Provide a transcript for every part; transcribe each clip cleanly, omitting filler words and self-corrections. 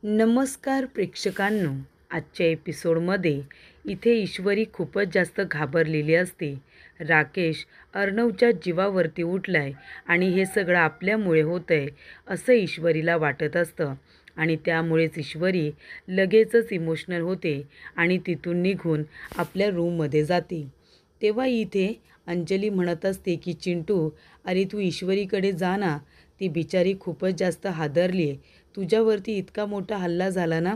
नमस्कार प्रेक्षकांनो, आजच्या एपिसोडमध्ये इथे ईश्वरी खूपच जास्त घाबरलेली असते. राकेश अर्णवच्या जीवावरती उठलाय आणि हे सगळं आपल्यामुळे होतं आहे असं ईश्वरीला वाटत असतं आणि त्यामुळेच ईश्वरी लगेचच इमोशनल होते आणि तिथून निघून आपल्या रूममध्ये जाते. तेव्हा इथे अंजली म्हणत असते की चिंटू, अरे तू ईश्वरीकडे जा ना, ती बिचारी खूपच जास्त हादरली आहे. तुझ्यावरती इतका मोठा हल्ला झाला ना,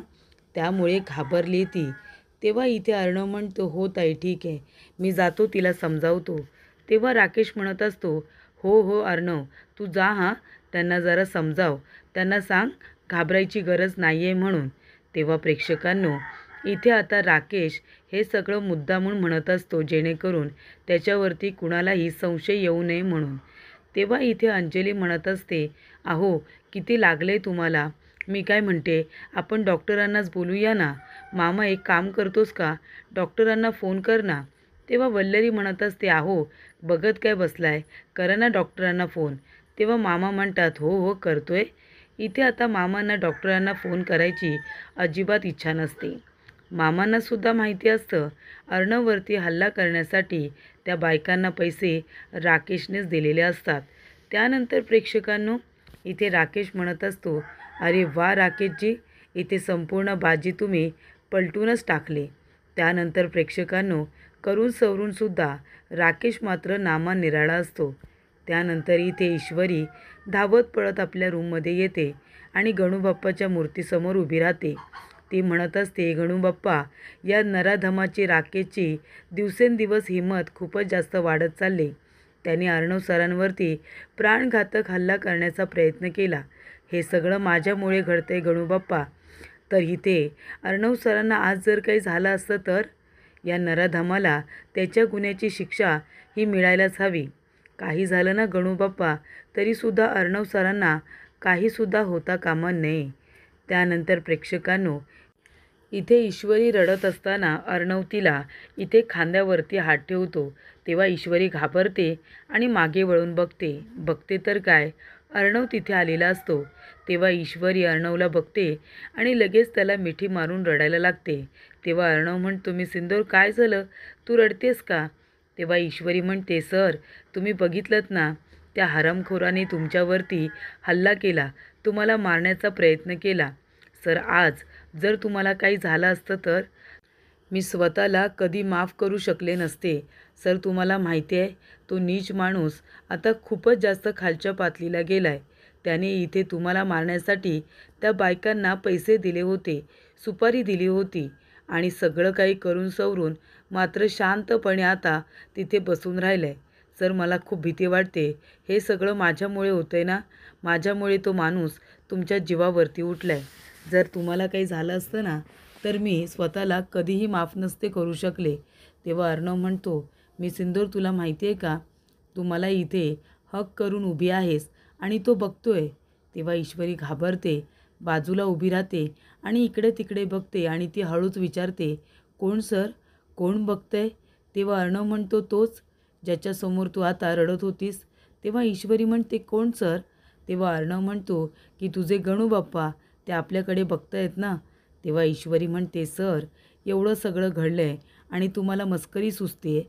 त्यामुळे घाबरली ती. तेव्हा इथे अर्णव म्हणतो, हो ताई ठीक आहे, मी जातो तिला समजावतो. तेव्हा राकेश म्हणत असतो, हो हो अर्णव, तू जा हां, त्यांना जरा समजाव, त्यांना सांग घाबरायची गरज नाही आहे म्हणून. तेव्हा प्रेक्षकांनो, इथे आता राकेश हे सगळं मुद्दामून म्हणत असतो जेणेकरून त्याच्यावरती कुणालाही संशय येऊ नये म्हणून. तेव्हा इथे अंजली म्हणत असते, अहो किती लागले तुम्हाला, मी काय म्हणते आपण डॉक्टरांनाच बोलूया ना. मामा एक काम करतोस का, डॉक्टरांना फोन कर ना. तेव्हा वल्लरी म्हणत असते, अहो बघत काय बसलाय, करा ना डॉक्टरांना फोन. तेव्हा मामा म्हणतात, हो हो करतोय. इथे आता मामांना डॉक्टरांना फोन करायची अजिबात इच्छा नसते. मामांनासुद्धा माहिती असतं अर्णववरती हल्ला करण्यासाठी त्या बायकांना पैसे राकेशनेच दिलेले असतात. त्यानंतर प्रेक्षकांनो, इथे राकेश म्हणत असतो, अरे वा राकेशजी, इथे संपूर्ण बाजी तुम्ही पलटूनच टाकले. त्यानंतर प्रेक्षकांनो, करून सवरूनसुद्धा राकेश मात्र नामानिराळा असतो. त्यानंतर इथे ईश्वरी धावत पळत आपल्या रूममध्ये येते आणि गणूबाप्पाच्या मूर्तीसमोर उभी राहते. ती म्हणत असते, गणूबाप्पा, या नराधमाची राकेशची दिवसेंदिवस हिंमत खूपच जास्त वाढत चालली. त्याने अर्णव सरांवरती प्राणघातक हल्ला करण्याचा प्रयत्न केला. हे सगळं माझ्यामुळे घडतंय गणूबाप्पा. तर इथे अर्णव सरांना आज जर काही झालं असतं तर या नराधमाला त्याच्या गुन्ह्याची शिक्षा ही मिळायलाच हवी. काही झालं ना गणूबाप्पा, तरीसुद्धा अर्णव सरांना काहीसुद्धा होता कामा नये. त्यानंतर प्रेक्षकांनो, इथे ईश्वरी रडत असताना अर्णव तिला इथे खांद्यावरती हात ठेवतो. तेव्हा ईश्वरी घाबरते आणि मागे वळून बघते तर काय, अर्णव तिथे आलेला असतो. तेव्हा ईश्वरी अर्णवला बघते आणि लगेच त्याला मिठी मारून रडायला लागते. तेव्हा अर्णव म्हणतो, मी सिंदूर काय झालं, तू रडतेस का? तेव्हा ईश्वरी म्हणते, सर तुम्ही बघितलंत ना, त्या हरामखोराने तुमच्यावरती हल्ला केला, तुम्हाला मारण्याचा प्रयत्न केला. सर आज जर तुम्हाला काही झालं असतं तर मी स्वतःला कधी माफ करू शकले नसते. सर तुम्हाला माहिती आहे, तो नीच माणूस आता खूपच जास्त खालच्या पातळीला गेला आहे. त्याने इथे तुम्हाला मारण्यासाठी त्या बायकांना पैसे दिले होते, सुपारी दिली होती आणि सगळं काही करून सवरून मात्र शांतपणे आता तिथे बसून राहिलं आहे. सर मला खूप भीती वाटते, हे सगळं माझ्यामुळे होतं आहे ना, माझ्यामुळे तो माणूस तुमच्या जीवावरती उठला आहे. जर तुम्हाला काही झालं असतं ना, तर मी स्वतःला कधीही माफ नसते करू शकले. तेव्हा अर्णव म्हणतो, मी सिंदूर तुला माहिती आहे का, तू मला इथे हक करून उभी आहेस आणि तो बघतोय. तेव्हा ईश्वरी घाबरते, बाजूला उभी राहते आणि इकडे तिकडे बघते आणि ती हळूच विचारते, कोण सर, कोण बघतंय? तेव्हा अर्णव म्हणतो, तोच ज्याच्यासमोर तू आता रडत होतीस. तेव्हा ईश्वरी म्हणते, कोण सर? तेव्हा अर्णव म्हणतो की तुझे गणूबाप्पा, ते आपल्याकडे बघतायत ना. तेव्हा ईश्वरी म्हणते, सर एवढं सगळं घडलं आहे आणि तुम्हाला मस्करी सुचते.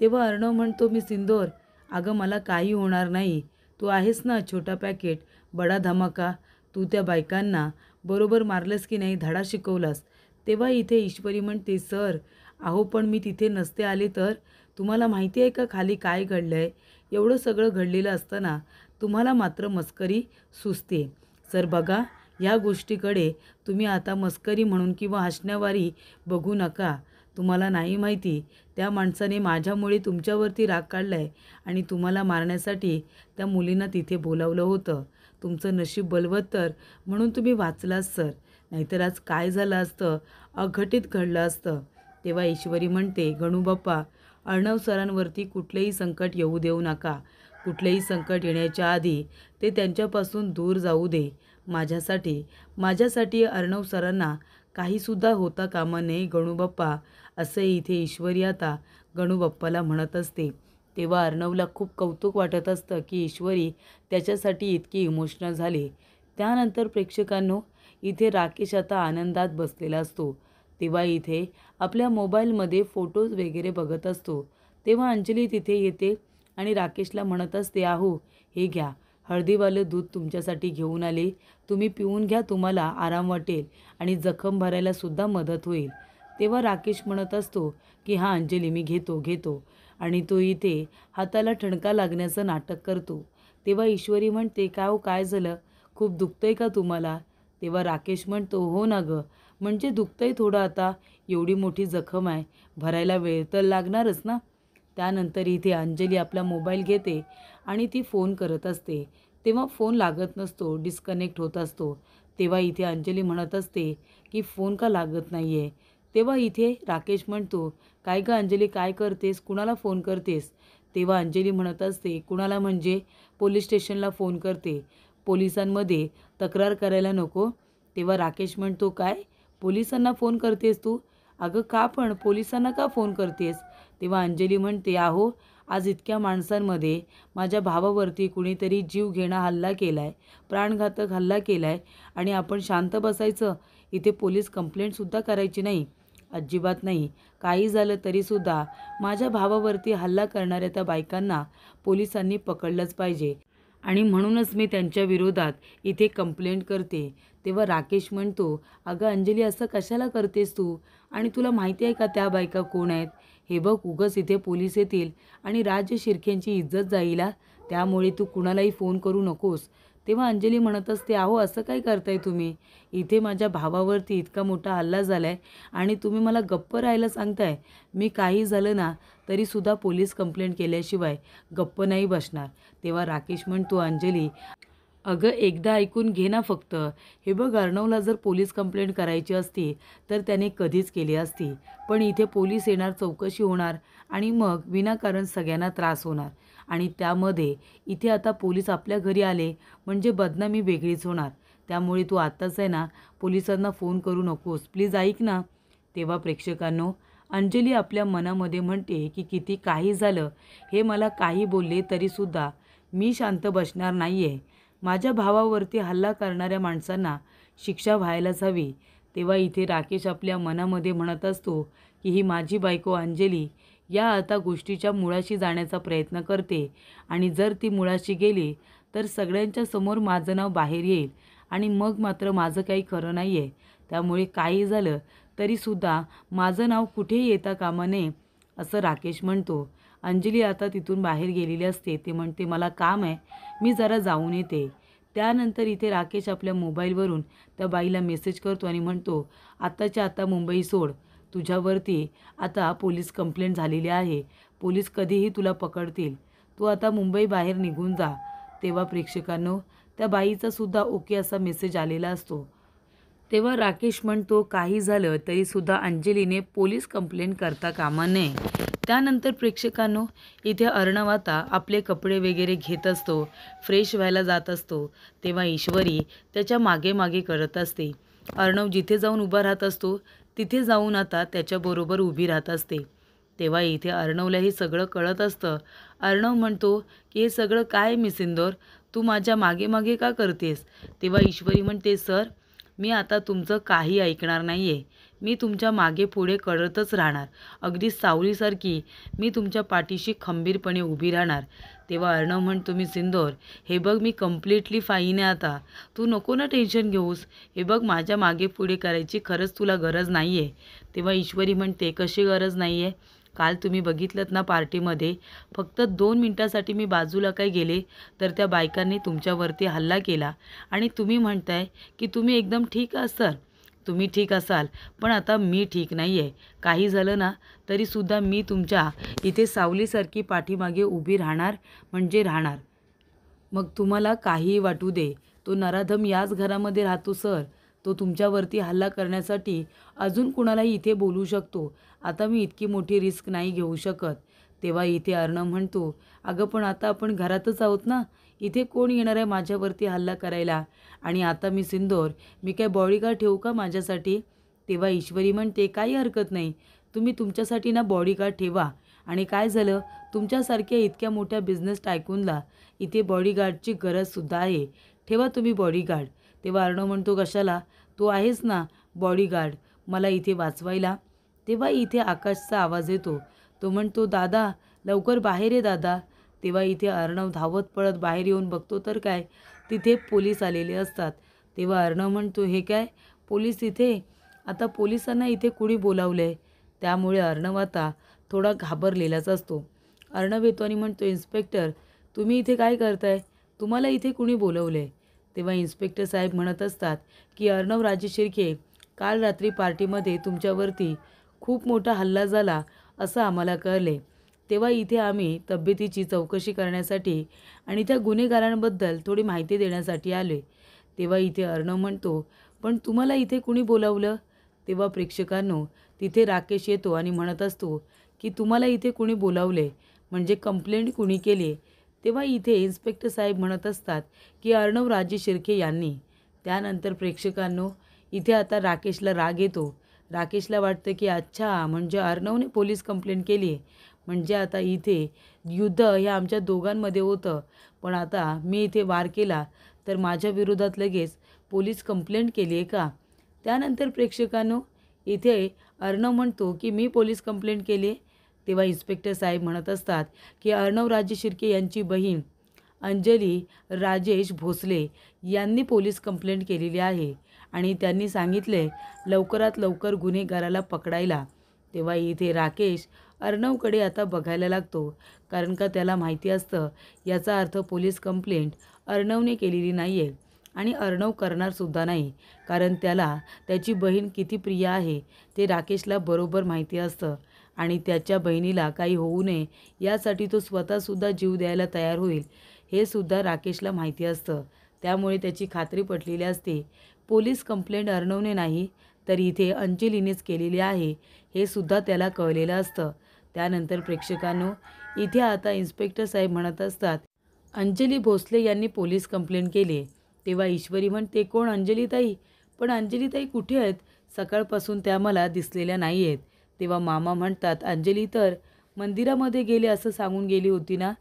तेव्हा अर्णव म्हणतो, मी सिंदूर, अगं मला काही होणार नाही, तू आहेस ना छोटा पॅकेट बडा धमाका, तू त्या बायकांना बरोबर मारलंस की नाही, धडा शिकवलास. तेव्हा इथे ईश्वरी म्हणते, सर अहो पण मी तिथे नसते आले तर, तुम्हाला माहिती आहे का खाली काय घडलं आहे? एवढं सगळं घडलेलं असताना तुम्हाला मात्र मस्करी सुचते. सर बघा, ह्या गोष्टीकडे तुम्ही आता मस्करी म्हणून किंवा हसण्यावारी बघू नका. तुम्हाला नाही माहिती, त्या माणसाने माझ्यामुळे तुमच्यावरती राग काढला आहे आणि तुम्हाला मारण्यासाठी त्या मुलींना तिथे बोलावलं होतं. तुमचं नशीब बलवत्तर म्हणून तुम्ही वाचलात सर, नाहीतर आज काय झालं असतं, अघटित घडलं असतं. तेव्हा ईश्वरी म्हणते, गणूबाप्पा, अर्णव सरांवरती कुठलेही संकट येऊ देऊ नका. कुठलेही संकट येण्याच्या आधी ते त्यांच्यापासून दूर जाऊ दे. माझ्यासाठी अर्णव सरांना काहीसुद्धा होता कामा नये गणूबाप्पा, असे इथे ईश्वरी आता गणूबाप्पाला म्हणत असते. तेव्हा अर्णवला खूप कौतुक वाटत असतं की ईश्वरी त्याच्यासाठी इतकी इमोशनल झाली. त्यानंतर प्रेक्षकांनो, इथे राकेश आता आनंदात बसलेला असतो. तेव्हा इथे आपल्या मोबाईलमध्ये फोटोज वगैरे बघत असतो. तेव्हा अंजली तिथे येते आणि राकेशला म्हणत असते, "अहो, हे घ्या, हळदीवालं दूध तुमच्यासाठी घेऊन आले. तुम्ही पिऊन घ्या, तुम्हाला आराम वाटेल आणि जखम भरायला सुद्धा मदत होईल." तेव्हा राकेश म्हणत असतो की "हां अंजली, मी घेतो घेतो." आणि तो इथे हाताला ठणका लागण्याचं नाटक करतो. तेव्हा ईश्वरी म्हणते, "काय हो, काय झालं? खूप दुखतंय का तुम्हाला?" तेव्हा राकेश म्हणतो, "हो ना गं, म्हणजे दुखतंय थोडं आता. एवढी मोठी जखम आहे, भरायला वेळ तर लागणारच ना." त्यानंतर इथे अंजली आपला मोबाईल घेते आणि ती फोन करत असते. तेव्हा फोन लागत नसतो, डिस्कनेक्ट होत असतो. तेव्हा इथे अंजली म्हणत असते की "फोन का लागत नाही आहे?" तेव्हा इथे राकेश म्हणतो, "काय गं अंजली, काय करतेस? कुणाला फोन करतेस?" तेव्हा अंजली म्हणत असते, "कुणाला म्हणजे? पोलीस स्टेशनला फोन करते. पोलिसांमध्ये तक्रार करायला नको?" तेव्हा राकेश म्हणतो, "काय? पोलिसांना फोन करतेस तू? अगं का पण? पोलिसांना का फोन करतेस?" तेव्हा अंजली म्हणते, "अहो, आज इतक्या माणसांमध्ये माझ्या भावावरती कुणीतरी जीवघेणा हल्ला केला आहे, प्राणघातक हल्ला केला आहे आणि आपण शांत बसायचं? इथे पोलीस कंप्लेंटसुद्धा करायची नाही? अजिबात नाही. काही झालं तरीसुद्धा माझ्या भावावरती हल्ला करणाऱ्या त्या बायकांना पोलिसांनी पकडलंच पाहिजे आणि म्हणूनच मी त्यांच्या विरोधात इथे कंप्लेंट करते." तेव्हा राकेश म्हणतो, "अगं अंजली, असं कशाला करतेस तू? आणि तुला माहिती आहे का त्या बायका कोण आहेत? हे बघ, उगाच इथे पोलीस येतील आणि राज्य शिर्केंची इज्जत जाईल हा. त्यामुळे तू कुणालाही फोन करू नकोस." तेव्हा अंजली म्हणत असते, "अहो, असं काय करताय तुम्ही? इथे माझ्या भावावरती इतका मोठा हल्ला झाला आहे आणि तुम्ही मला गप्प राहायला सांगताय? मी काही झालं ना तरीसुद्धा पोलीस कंप्लेंट केल्याशिवाय गप्प नाही बसणार." तेव्हा राकेश म्हणतो, "अंजली, अगं एकदा ऐकून घे ना फक्त. हे बघ, अर्णवला जर पोलीस कंप्लेंट करायची असती तर त्याने कधीच केली असती. पण इथे पोलीस येणार, चौकशी होणार आणि मग विनाकारण सगळ्यांना त्रास होणार. आणि त्यामध्ये इथे आता पोलीस आपल्या घरी आले म्हणजे बदनामी वेगळीच होणार. त्यामुळे तू आत्ताच आहे ना पोलिसांना फोन करू नकोस. प्लीज ऐक ना." तेव्हा प्रेक्षकांनो, अंजली आपल्या मनामध्ये म्हणते की किती काही झालं, हे मला काही बोलले तरीसुद्धा मी शांत बसणार नाही आहे. माझ्या भावावरती हल्ला करणाऱ्या माणसांना शिक्षा व्हायलाच हवी. तेव्हा इथे राकेश आपल्या मनामध्ये म्हणत असतो की ही माझी बायको अंजली या आता गोष्टीच्या मुळाशी जाण्याचा प्रयत्न करते आणि जर ती मुळाशी गेली तर सगळ्यांच्या समोर माझं नाव बाहेर येईल आणि मग मात्र माझं काही खरं नाही आहे. त्यामुळे काही झालं तरीसुद्धा माझं नाव कुठेही येता कामा नये, असं राकेश म्हणतो. अंजली आता तिथून बाहेर गेलेली असते. ते म्हणते, "मला काम आहे, मी जरा जाऊन येते." त्यानंतर इथे राकेश आपल्या मोबाईलवरून त्या बाईला मेसेज करतो आणि म्हणतो, "आत्ताच्या आता मुंबई सोड. तुझ्यावरती आता पोलीस कंप्लेंट झालेली आहे. पोलीस कधीही तुला पकडतील. तू आता मुंबई बाहेर निघून जा." तेव्हा प्रेक्षकांनो, त्या बाईचा सुद्धा ओके असा मेसेज आलेला असतो. तेव्हा राकेश म्हणतो, "काही झालं तरीसुद्धा अंजलीने पोलीस कंप्लेंट करता कामा नये." त्यानंतर प्रेक्षकांनो, इथे अर्णव आता आपले कपडे वगैरे घेत असतो, फ्रेश व्हायला जात असतो. तेव्हा ईश्वरी त्याच्या मागे मागे करत असते. अर्णव जिथे जाऊन उभा राहत असतो तिथे जाऊन आता त्याच्याबरोबर उभी राहत असते. तेव्हा इथे अर्णवला हे सगळं कळत असतं. अर्णव म्हणतो की "हे सगळं काय मिस इंदोर, तू माझ्या मागे मागे का करतेस?" तेव्हा ईश्वरी म्हणते, "सर, मी आता तुमचं काही ऐकणार नाही आहे. मी तुमच्या मागे पुढे करतच राहणार. अगदी सावलीसारखी मी तुमच्या पाठीशी खंबीरपणे उभी राहणार." तेव्हा अर्णव म्हणतो, "मी सिंदोर, हे बघ, मी कम्प्लिटली फाईन आहे आता. तू नको ना टेन्शन घेऊस. हे बघ, माझ्या मागे पुढे करायची खरंच तुला गरज नाही आहे." तेव्हा ईश्वरी म्हणते, "कशी गरज नाही आहे? काल तुम्ही बघितलंत ना पार्टीमध्ये, फक्त 2 मिनिटासाठी मी बाजूला काय गेले तर त्या बायकांनी तुमच्यावरती हल्ला केला आणि तुम्ही म्हणताय की तुम्ही एकदम ठीक असाल. तुम्ही ठीक असाल, पण आता मी ठीक नाही आहे. काही झालं ना तरीसुद्धा मी तुमच्या इथे सावलीसारखी पाठीमागे उभी राहणार म्हणजे राहणार. मग तुम्हाला काहीही वाटू दे. तो नराधम याच घरामध्ये राहतो सर. तो तुमच्यावरती हल्ला करण्यासाठी अजून कुणालाही इथे बोलू शकतो. आता मी इतकी मोठी रिस्क नाही घेऊ शकत." तेव्हा इथे अर्णव म्हणतो, "अगं पण आता आपण घरातच आहोत ना. इथे कोण येणार आहे माझ्यावरती हल्ला करायला? आणि आता मी सिंदोर, मी काय बॉडीगार्ड ठेवू का माझ्यासाठी?" तेव्हा ईश्वरी म्हणते, "काही हरकत नाही. तुम्ही तुमच्यासाठी ना बॉडीगार्ड ठेवा. आणि काय झालं, तुमच्यासारख्या इतक्या मोठ्या बिझनेस टायकूनला इथे बॉडीगार्डची गरजसुद्धा आहे. ठेवा तुम्ही बॉडीगार्ड." तेव्हा अर्णव म्हणतो, "कशाला? तू आहेस ना बॉडीगार्ड मला इथे वाचवायला. तेव्हा इथे आकाशचा आवाज येतो. तो म्हणतो, दादा लवकर बाहेर ये दादा. तेव्हा इथे अर्णव धावत पळत बाहेर येऊन बघतो तर काय, तिथे पोलीस आलेले असतात. तेव्हा अर्णव म्हणतो, हे काय पोलीस इथे? आता पोलिसांना इथे कुणी बोलावलं आहे? त्यामुळे अर्णव आता थोडा घाबरलेलाच असतो. अर्णव येतो आणि म्हणतो, इन्स्पेक्टर तुम्ही इथे काय करताय? तुम्हाला इथे कुणी बोलवलं आहे? तेव्हा इन्स्पेक्टर साहेब म्हणत असतात की अर्णव राजे शिर्के, काल रात्री पार्टीमध्ये तुमच्यावरती खूप मोठा हल्ला झाला असं आम्हाला कळले. तेव्हा इथे आम्ही तब्येतीची चौकशी करण्यासाठी आणि त्या गुन्हेगारांबद्दल थोडी माहिती देण्यासाठी आलो. तेव्हा इथे अर्णव म्हणतो, पण तुम्हाला इथे कुणी बोलावलं? तेव्हा प्रेक्षकांनो तिथे राकेश येतो आणि म्हणत असतो की तुम्हाला इथे कुणी बोलावले म्हणजे कंप्लेंट कुणी केली? तेव्हा इथे इन्स्पेक्टर साहेब म्हणत असतात की अर्णव राजे शिर्के यांनी. त्यानंतर प्रेक्षकांनो इथे आता राकेशला राग येतो. राकेशला वाटतं की अच्छा म्हणजे अर्णवने पोलीस कंप्लेंट केली आहे, म्हणजे आता इथे युद्ध हे आमच्या दोघांमध्ये होतं, पण आता मी इथे वार केला तर माझ्या विरोधात लगेच पोलीस कंप्लेंट केली आहे का? त्यानंतर प्रेक्षकांनो इथे अर्णव म्हणतो की मी पोलीस कंप्लेंट केली आहे. तेव्हा इन्स्पेक्टर साहेब म्हणत असतात की अर्णव राजे शिर्के यांची बहीण अंजली राजेश भोसले यांनी पोलीस कंप्लेंट केलेली आहे आणि त्यांनी सांगितले लवकरात लवकर गुन्हेगाराला पकडायला. तेव्हा इथे राकेश अर्णवकडे आता बघायला लागतो, कारण का त्याला माहिती असतं याचा अर्थ पोलीस कंप्लेंट अर्णवने केलेली नाही आहे आणि अर्णव करणारसुद्धा नाही, कारण त्याला त्याची बहीण किती प्रिय आहे ते राकेशला बरोबर माहिती असतं आणि त्याच्या बहिणीला काही होऊ नये यासाठी तो स्वतःसुद्धा जीव द्यायला तयार होईल हे सुद्धा राकेशला माहिती असतं. त्यामुळे त्याची खात्री पटलेली असते पोलीस कंप्लेंट अर्णवने नाही तर इथे अंजलीनेच केलेली आहे हे सुद्धा त्याला कळलेलं असतं. त्यानंतर प्रेक्षकांनो इथे आता इन्स्पेक्टर साहेब म्हणत असतात, अंजली भोसले यांनी पोलीस कंप्लेंट केली. तेव्हा ईश्वरी म्हणते, कोण अंजलीताई? पण अंजलीताई कुठे आहेत? सकाळपासून त्या मला दिसलेल्या नाही आहेत. तेव्हा मामा म्हणतात, अंजली तर मंदिरामध्ये गेले असं सांगून गेली होती ना?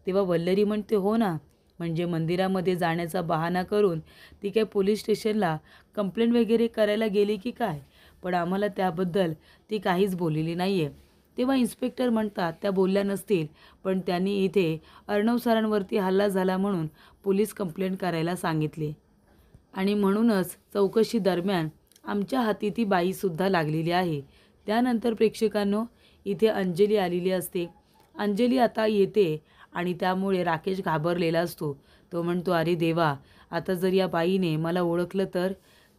तेव्हा वल्लरी म्हणते, हो ना, म्हणजे मंदिरामध्ये जाण्याचा बहाणा करून ती काय पोलीस स्टेशनला कंप्लेंट वगैरे करायला गेली की काय? पण आम्हाला त्याबद्दल ती काहीच बोललेली नाही आहे. तेव्हा इन्स्पेक्टर म्हणतात, त्या बोलल्या नसतील, पण त्यांनी इथे अर्णव सरांवरती हल्ला झाला म्हणून पोलीस कंप्लेंट करायला सांगितले आणि म्हणूनच चौकशी दरम्यान आमच्या हाती ती बाईसुद्धा लागलेली आहे. त्यानंतर प्रेक्षकांनो इथे अंजली आलेली असते. अंजली आता येते आणि त्यामुळे राकेश घाबरलेला असतो. तो म्हणतो, अरे देवा, आता जर या बाईने मला ओळखलं तर?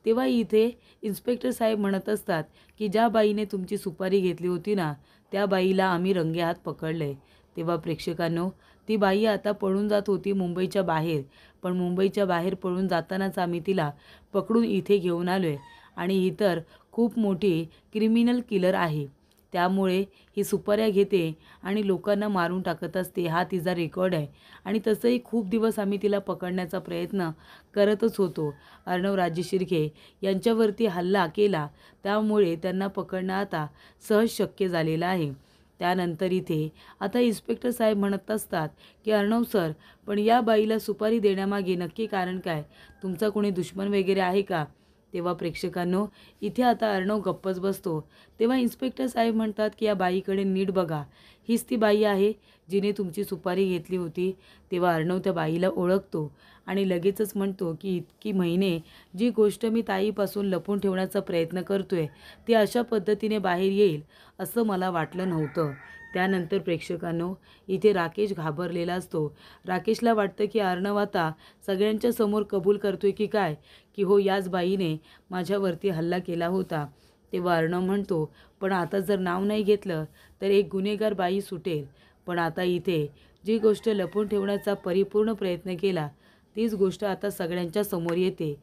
तेव्हा इथे इन्स्पेक्टर साहेब म्हणत असतात की ज्या बाईने तुमची सुपारी घेतली होती ना त्या बाईला आम्ही रंगेहात पकडलं आहे. तेव्हा प्रेक्षकांनो ती बाई आता पळून जात होती मुंबईच्या बाहेर, पण मुंबईच्या बाहेर पळून जातानाच आम्ही तिला पकडून इथे घेऊन आलो आहे आणि ही तर खूप मोठी क्रिमिनल किलर आहे. त्यामुळे ही सुपाऱ्या घेते आणि लोकांना मारून टाकत असते, हा तिचा रेकॉर्ड आहे आणि तसंही खूप दिवस आम्ही तिला पकडण्याचा प्रयत्न करतच होतो. अर्णव राजे शिर्के यांच्यावरती हल्ला केला त्यामुळे त्यांना पकडणं आता सहज शक्य झालेलं आहे. त्यानंतर इथे आता इन्स्पेक्टर साहेब म्हणत असतात की अर्णव सर, पण या बाईला सुपारी देण्यामागे नक्की कारण काय? तुमचा कोणी दुश्मन वगैरे आहे का? तेव्हा प्रेक्षकांनो इथे आता अर्णव गप्पच बसतो. तेव्हा इन्स्पेक्टर साहेब म्हणतात की या बाईकडे नीट बघा, हीच ती बाई आहे जिने तुमची सुपारी घेतली होती. तेव्हा अर्णव त्या बाईला ओळखतो आणि लगेचच म्हणतो की इतकी महिने जी गोष्ट मी ताईपासून लपून ठेवण्याचा प्रयत्न करतोय ती अशा पद्धतीने बाहेर येईल असं मला वाटलं नव्हतं. त्यानंतर प्रेक्षकांनो इथे राकेश घाबरलेला असतो. राकेशला वाटतं की अर्णव आता सगळ्यांच्या समोर कबूल करतोय की काय, की हो याच बाईने माझ्यावरती हल्ला केला होता. तेव्हा अर्णव म्हणतो, पण आता जर नाव नाही घेतलं तर एक गुन्हेगार बाई सुटेल, पण आता इथे जी गोष्ट लपून ठेवण्याचा परिपूर्ण प्रयत्न केला तीच गोष्ट आता सगळ्यांच्या समोर येते.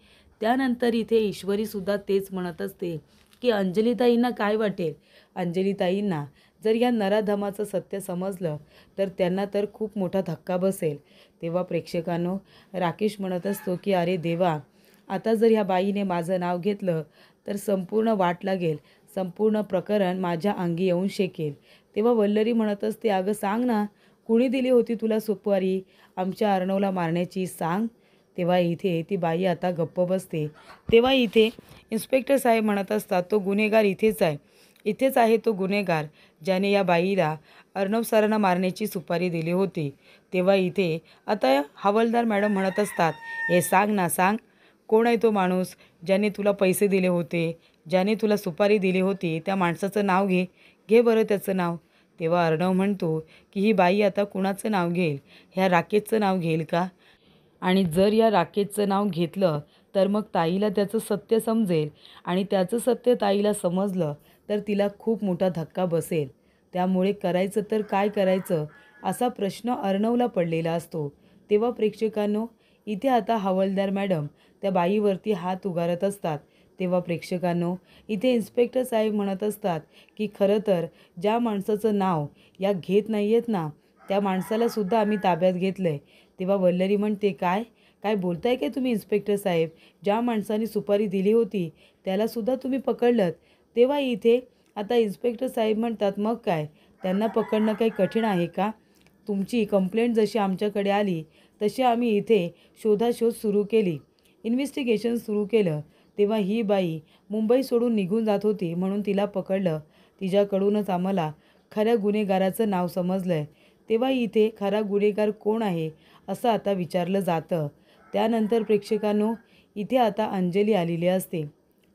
त्यानंतर इथे ईश्वरीसुद्धा तेच म्हणत असते की अंजलीताईंना काय वाटेल? अंजलीताईंना जर या नराधमाचं सत्य समजलं तर त्यांना तर खूप मोठा धक्का बसेल. तेव्हा प्रेक्षकांनो राकेश म्हणत असतो की अरे देवा, आता जर ह्या बाईने माझं नाव घेतलं तर संपूर्ण वाट लागेल, संपूर्ण प्रकरण माझ्या अंगी येऊन शेकेल. तेव्हा वल्लरी म्हणत असते, अगं सांग ना, कुणी दिली होती तुला सुपारी आमच्या अर्णवला मारण्याची? सांग. तेव्हा इथे ती बाई आता गप्प बसते. तेव्हा इथे इन्स्पेक्टर साहेब म्हणत असतात, तो गुन्हेगार इथेच आहे. इथेच आहे तो गुन्हेगार ज्याने या बाईला अर्णव सरांना मारण्याची सुपारी दिली होती. तेव्हा इथे आता हवालदार मॅडम म्हणत असतात, हे सांग ना, सांग कोण आहे तो माणूस ज्याने तुला पैसे दिले होते, ज्याने तुला सुपारी दिली होती, त्या माणसाचं नाव घे, घे बरं त्याचं नाव. तेव्हा अर्णव म्हणतो की ही बाई आता कुणाचं नाव घेईल, ह्या राकेशचं नाव घेईल का? आणि जर या राकेशचं नाव घेतलं तर मग ताईला त्याचं सत्य समजेल आणि त्याचं सत्य ताईला समजलं तर तिला खूप मोठा धक्का बसेल. त्यामुळे करायचं तर काय करायचं असा प्रश्न अर्णवला पडलेला असतो. तेव्हा प्रेक्षकांनो, इथे आता हवालदार मॅडम त्या बाईवरती हात उगारत असतात. तेव्हा प्रेक्षकांनो, इथे इन्स्पेक्टर साहेब म्हणत असतात की खरं तर ज्या माणसाचं नाव या घेत नाही आहेत ना, त्या माणसाला सुद्धा आम्ही ताब्यात घेतलं आहे. तेव्हा वल्लरी म्हणते, काय काय बोलताय काय तुम्ही इन्स्पेक्टर साहेब? ज्या माणसाने सुपारी दिली होती त्यालासुद्धा तुम्ही पकडलंत? तेव्हा इथे आता इन्स्पेक्टर साहेब म्हणतात, मग काय, त्यांना पकडणं काही कठीण आहे का? तुमची कंप्लेंट जशी आमच्याकडे आली तशी आम्ही इथे शोधाशोध सुरू केली, इन्व्हेस्टिगेशन सुरू केलं. तेव्हा ही बाई मुंबई सोडून निघून जात होती म्हणून तिला पकडलं. तिच्याकडूनच आम्हाला खऱ्या गुन्हेगाराचं नाव समजलं आहे. तेव्हा इथे खरा गुन्हेगार कोण आहे असं आता विचारलं जातं. त्यानंतर प्रेक्षकांनो, इथे आता अंजली आलेली असते.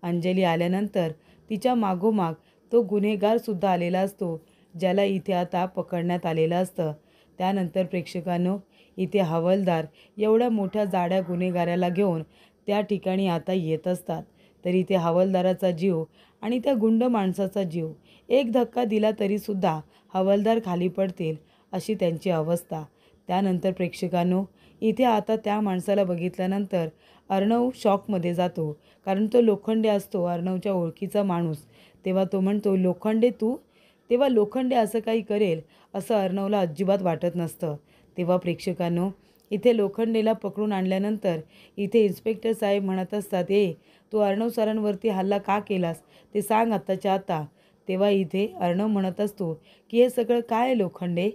अंजली आल्यानंतर तिच्या मागोमाग तो गुन्हेगारसुद्धा आलेला असतो, ज्याला इथे आता पकडण्यात आलेलं असतं. त्यानंतर प्रेक्षकांनो, इथे हवालदार एवढ्या मोठ्या जाड्या गुन्हेगाराला घेऊन त्या ठिकाणी आता येत असतात. तर इथे हवालदाराचा जीव आणि त्या गुंड माणसाचा जीव, एक धक्का दिला तरीसुद्धा हवालदार खाली पडतील अशी त्यांची अवस्था. त्यानंतर प्रेक्षकांनो, इथे आता त्या माणसाला बघितल्यानंतर अर्णव शॉकमध्ये जातो, कारण तो लोखंडे असतो, अर्णवच्या ओळखीचा माणूस. तेव्हा तो म्हणतो, लोखंडे तू? तेव्हा लोखंडे असं काही करेल असं अर्णवला अजिबात वाटत नसतं. तेव्हा प्रेक्षकांनो, इथे लोखंडेला पकडून आणल्यानंतर इथे इन्स्पेक्टर साहेब म्हणत असतात, तू अर्णव सरांवरती हल्ला का केलास ते सांग आत्ताच्या आता. तेव्हा इथे अर्णव म्हणत असतो की हे सगळं काय आहे लोखंडे?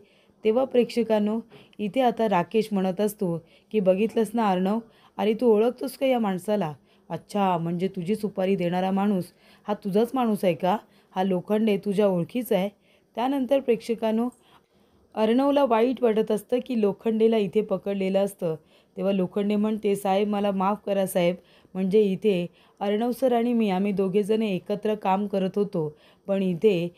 तेव्हा प्रेक्षकांनो, इथे आता राकेश म्हणत असतो की बघितलंस ना अर्णव, अरे तू ओळखतोस का या माणसाला? अच्छा, म्हणजे तुझी सुपारी देणारा माणूस हा तुझाच माणूस आहे का? हा लोखंडे तुझ्या ओळखीचा आहे? त्यानंतर प्रेक्षकांनो, अर्णवला वाईट वाटत असतं की लोखंडेला इथे पकडलेलं असतं. तेव्हा लोखंडे म्हणते, साहेब मला माफ करा साहेब, म्हणजे इथे अर्णव सर आणि मी आम्ही दोघेजण एकत्र काम करत होतो, पण इथे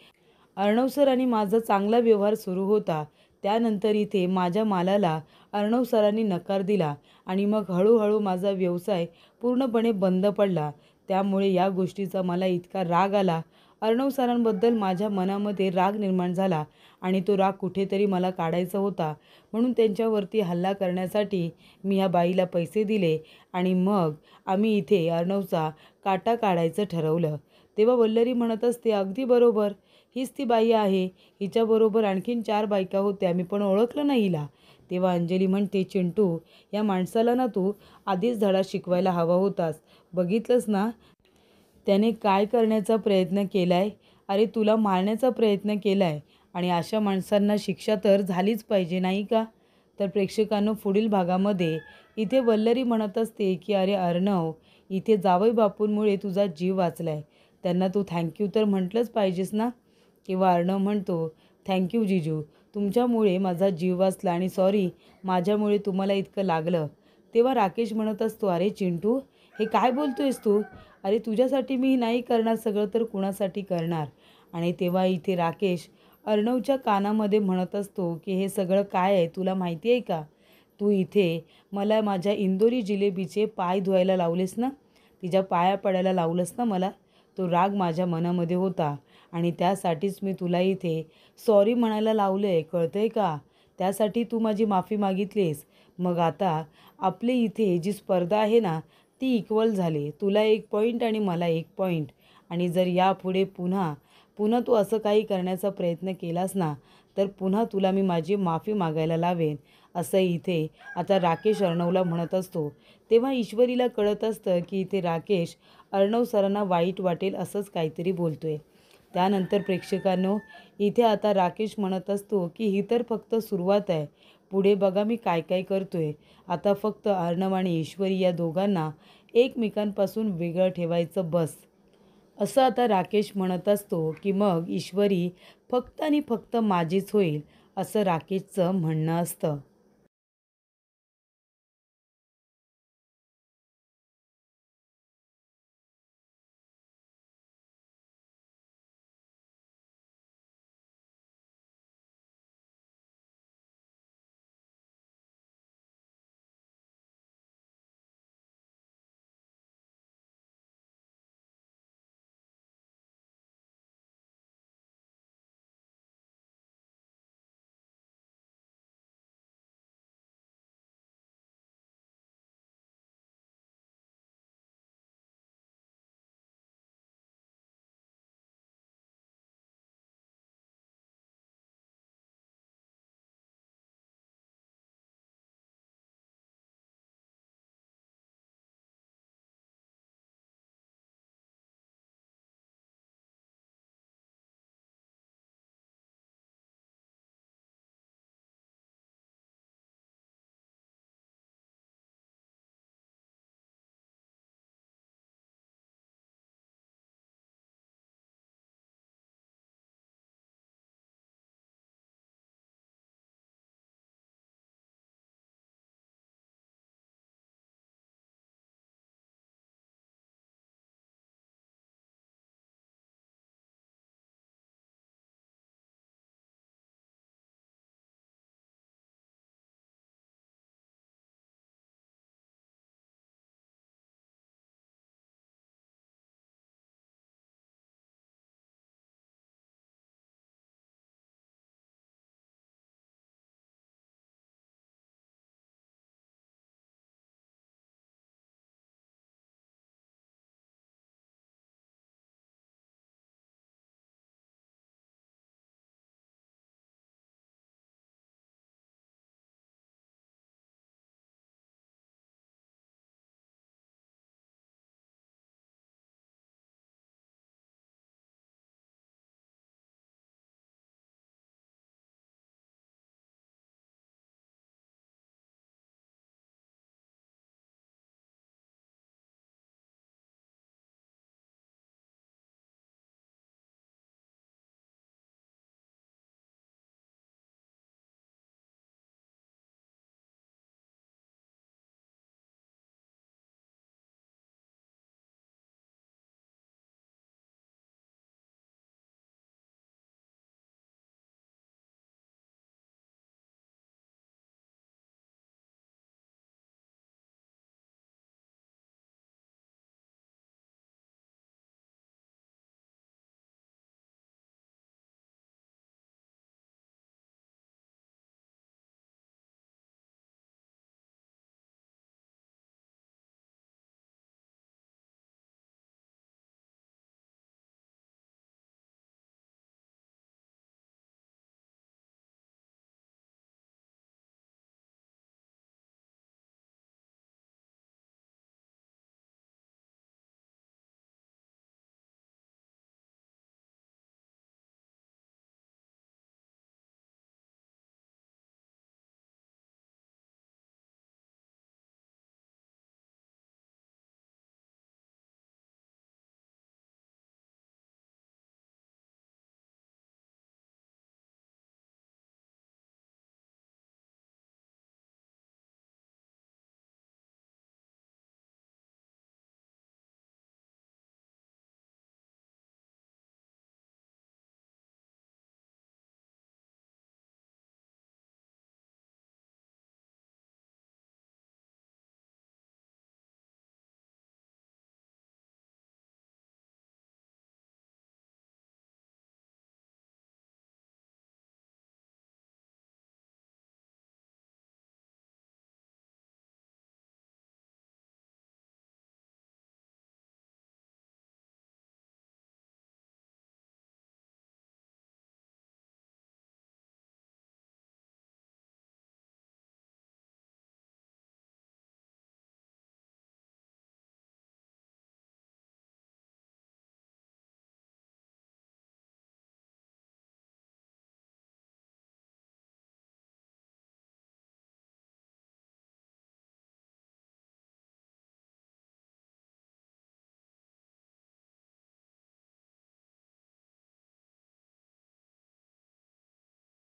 अर्णव सर आणि माझा चांगला व्यवहार सुरू होता. त्यानंतर इथे माझ्या मालाला अर्णव सरांनी नकार दिला आणि मग हळूहळू माझा व्यवसाय पूर्णपणे बंद पडला. त्यामुळे या गोष्टीचा मला इतका राग आला. अर्णव सरांबद्दल माझ्या मनामध्ये राग निर्माण झाला आणि तो राग कुठेतरी मला काढायचा होता. म्हणून त्यांच्यावरती हल्ला करण्यासाठी मी ह्या बाईला पैसे दिले आणि मग आम्ही इथे अर्णवचा काटा काढायचं ठरवलं. तेव्हा वल्लरी म्हणत असते, अगदी बरोबर, हीच ती बाई आहे. हिच्याबरोबर आणखीन 4 बायका होत्या, मी पण ओळखलं नाही हिला. तेव्हा अंजली म्हणते, चिंटू, या माणसाला ना तू आधीच धडा शिकवायला हवा होतास. बघितलंस ना त्याने काय करण्याचा प्रयत्न केला आहे? अरे तुला मारण्याचा प्रयत्न केला आहे आणि अशा माणसांना शिक्षा तर झालीच पाहिजे नाही का? तर प्रेक्षकांनो, पुढील भागामध्ये इथे वल्लरी म्हणत असते की अरे अर्णव, इथे जावई बापूंमुळे तुझा जीव वाचला आहे, त्यांना तू थँक्यू तर म्हटलंच पाहिजेस ना. किंवा अर्णव म्हणतो, थँक्यू जीजू, तुमच्यामुळे माझा जीव वाचला आणि सॉरी, माझ्यामुळे तुम्हाला इतकं लागलं. तेव्हा राकेश म्हणत असतो, अरे चिंटू, हे काय बोलतोयस तू? अरे तुझ्यासाठी मी नाही करणार सगळं तर कुणासाठी करणार? आणि तेव्हा इथे राकेश अर्णवच्या कानामध्ये म्हणत असतो की हे सगळं काय आहे तुला माहिती आहे का? तू इथे मला माझ्या इंदोरी जिलेबीचे पाय धुवायला लावलेस ना, तिच्या पाया पडायला लावलंस ना मला, तो राग माझ्या मनामध्ये होता आणि त्यासाठीच मी तुला इथे सॉरी म्हणायला लावलं आहे, कळतं आहे का? त्यासाठी तू माझी माफी मागितलीस. मग आता आपले इथे जी स्पर्धा आहे ना ती इक्वल झाली, तुला 1 पॉईंट आणि मला 1 पॉईंट. आणि जर यापुढे पुन्हा पुन्हा तू असं काही करण्याचा प्रयत्न केलास ना तर पुन्हा तुला मी माझी माफी मागायला लावेन, असं इथे आता राकेश अर्णवला म्हणत असतो. तेव्हा ईश्वरीला कळत असतं की इथे राकेश अर्णव सरांना वाईट वाटेल असंच काहीतरी बोलतोय. त्यानंतर प्रेक्षकांनो, इथे आता राकेश म्हणत असतो की ही तर फक्त सुरुवात आहे, पुढे बघा मी काय काय करतोय. आता फक्त अर्णव आणि ईश्वरी या दोघांना एकमेकांपासून वेगळं ठेवायचं बस. असं आता राकेश म्हणत असतो की मग ईश्वरी फक्त आणि फक्त माझीच होईल, असं राकेशचं म्हणणं असतं.